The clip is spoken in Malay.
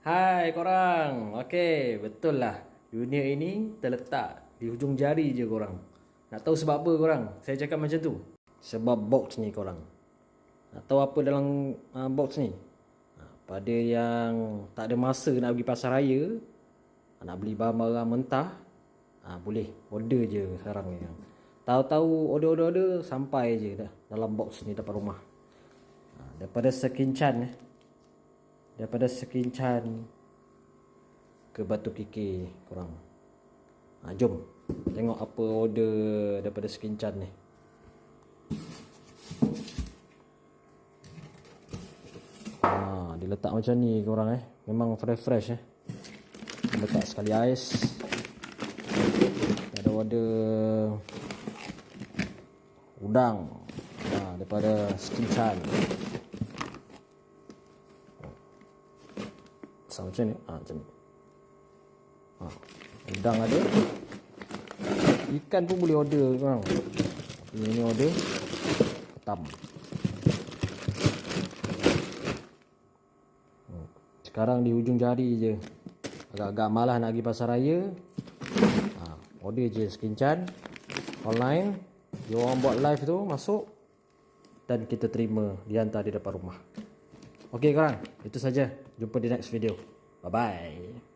Hai korang. Okey, betul lah. Dunia ini terletak di hujung jari je korang. Nak tahu sebab apa korang? Saya cakap macam tu. Sebab box ni korang. Nak tahu apa dalam box ni? Pada yang tak ada masa nak pergi pasar raya, nak beli barang-barang mentah, boleh order je sekarang ni. Tahu-tahu order sampai je dah dalam box ni depan rumah. Daripada Sekincan ke Batu Kikir korang. Jom tengok apa order daripada Sekincan ni. Dia letak macam ni korang memang fresh letak sekali ais. Ada order udang daripada Sekincan. Sama macam ni. Macam ni. Udang ada. Ikan pun boleh order korang. Ini order ketam. Sekarang di hujung jari je. Agak-agak malas nak pergi pasar raya. Order je Sekincan online. Dia orang buat live tu, masuk dan kita terima, dihantar di depan rumah. Okey korang, itu saja. Jumpa di next video. Bye bye.